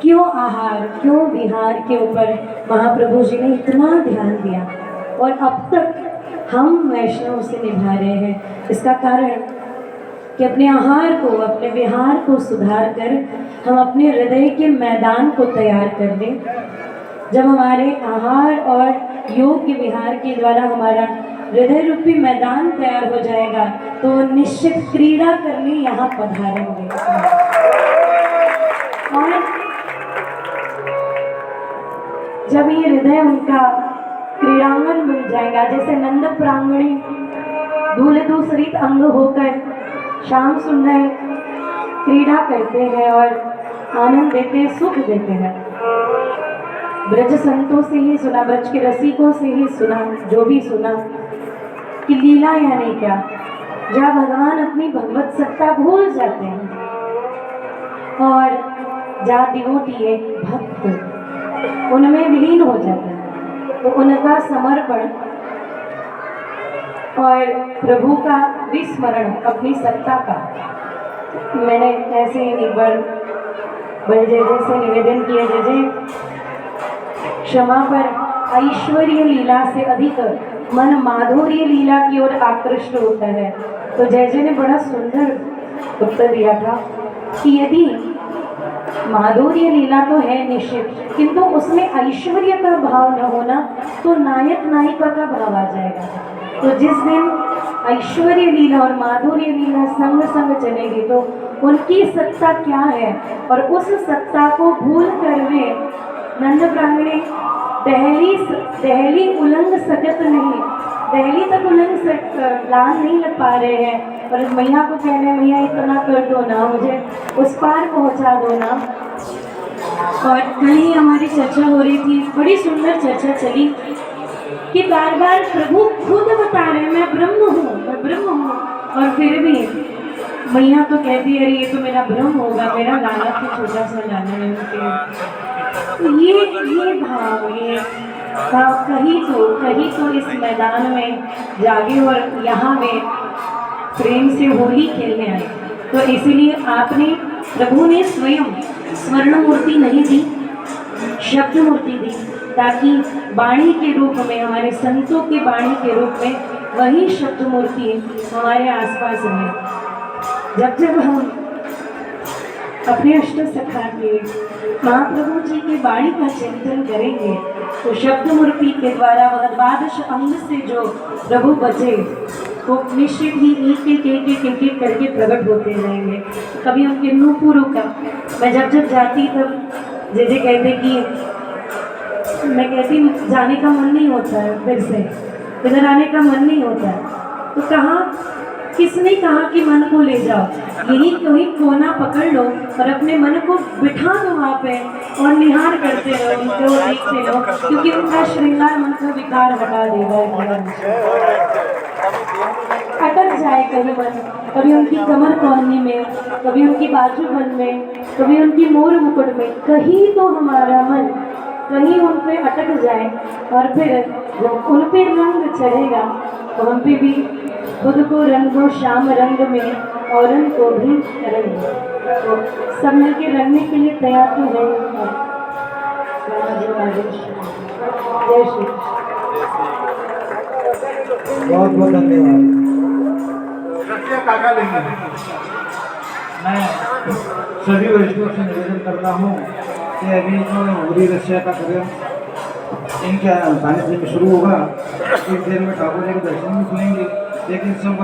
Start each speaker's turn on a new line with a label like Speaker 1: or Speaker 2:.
Speaker 1: क्यों आहार, क्यों विहार के ऊपर महाप्रभु जी ने इतना ध्यान दिया और अब तक हम वैष्णव से निभा रहे हैं। इसका कारण कि अपने आहार को, अपने विहार को सुधार कर हम अपने हृदय के मैदान को तैयार कर लें। जब हमारे आहार और योग के विहार के द्वारा हमारा हृदय रूपी मैदान तैयार हो जाएगा तो निश्चित क्रीड़ा करने यहाँ पधारेंगे। और जब ये हृदय उनका क्रीड़ांगन बन जाएगा, जैसे नंद प्रांगणी धूल दूसरित अंग होकर श्याम सुंदर क्रीड़ा करते हैं और आनंद देते हैं, सुख देते हैं। ब्रज संतों से ही सुना, ब्रज के रसिकों से ही सुना, जो भी सुना कि लीला यानी क्या, जहाँ भगवान अपनी भगवत सत्ता भूल जाते हैं और जहाँ डिवोटी एक भक्त उनमें विलीन हो जाता है, तो उनका समर्पण और प्रभु का विस्मरण अपनी सत्ता का। मैंने ऐसे एक बार बड़े जय जय से निवेदन किया, जय जय क्षमा पर ऐश्वर्य लीला से अधिक मन माधुर्य लीला की ओर आकृष्ट होता है। तो जय जय ने बड़ा सुंदर उत्तर दिया था कि यदि माधुर्य लीला तो है निश्चित, किंतु उसमें ऐश्वर्य का भाव न होना तो नायक नायिका का भाव आ जाएगा। तो जिस दिन ऐश्वर्य लीला और माधुर्य लीला संग संग चलेगी तो उनकी सत्ता क्या है, और उस सत्ता को भूल कर वे नंद प्रांगणे दहली उलंग सकत नहीं, दहली तक उलंग लान नहीं लग पा रहे हैं, और मैया को कहने मैया इतना कर दो ना, मुझे उस पार पहुंचा दो ना। और कहीं हमारी चर्चा हो रही थी, बड़ी सुंदर चर्चा चली कि बार बार प्रभु खुद बता रहे हैं मैं ब्रह्म हूँ, मैं ब्रह्म हूँ, और फिर भी मैया तो कहती है अरे ये तो मेरा भ्रम होगा, मेरा लाला तो छोटा सा लाला है उनके। तो ये भाव, ये भाव कहीं तो इस मैदान में जागे और यहाँ में प्रेम से होली खेलने आए। तो इसीलिए आपने, प्रभु ने स्वयं स्वर्ण मूर्ति नहीं दी, शब्द मूर्ति दी, ताकि वाणी के रूप में, हमारे संतों के वाणी के रूप में वही शब्द मूर्ति हमारे आसपास रहे। जब जब हम अपने अष्ट सखा के महाप्रभु जी की वाणी का चिंतन करेंगे तो शब्द मूर्ति के द्वारा वह द्वादश अंग से जो प्रभु बचे वो निश्चित ही एक करके प्रकट होते रहेंगे। कभी उनके नूपुरों का, मैं जब जाती तब जे कहते कि मैं कहती जाने का मन नहीं होता है, फिर से इधर आने का मन नहीं होता है। तो कहाँ, किसने कहा कि मन को ले जाओ, यही कोई कोना पकड़ लो और अपने मन को बिठा दो वहाँ पे और निहार करते रहो, उनको देखते रहो, क्योंकि उनका श्रृंगार मन का विकार हटा देगा। अटक जाए कहीं मन, कभी उनकी कमर कोहनी में, कभी उनकी बाजूबंद में, कभी उनकी मोर मुकुट में, कहीं तो हमारा मन कहीं उन पे अटक जाए, और फिर जब उन पे रंग चढ़ेगा तो हम पे भी खुद को रंगो श्याम रंग में और उनको भी करेंगे। तो सब मिलके रंगने के लिए तैयार तो है। जय श्री,
Speaker 2: बहुत बहुत धन्यवाद। मैं सभी वैष्णव से निवेदन करता हूँ कि अभी जो होली रसिया का कार्यक्रम इनके सानिध्य में शुरू होगा, इस देर में ठाकुर जी के दर्शन भी खुलेंगे, लेकिन सब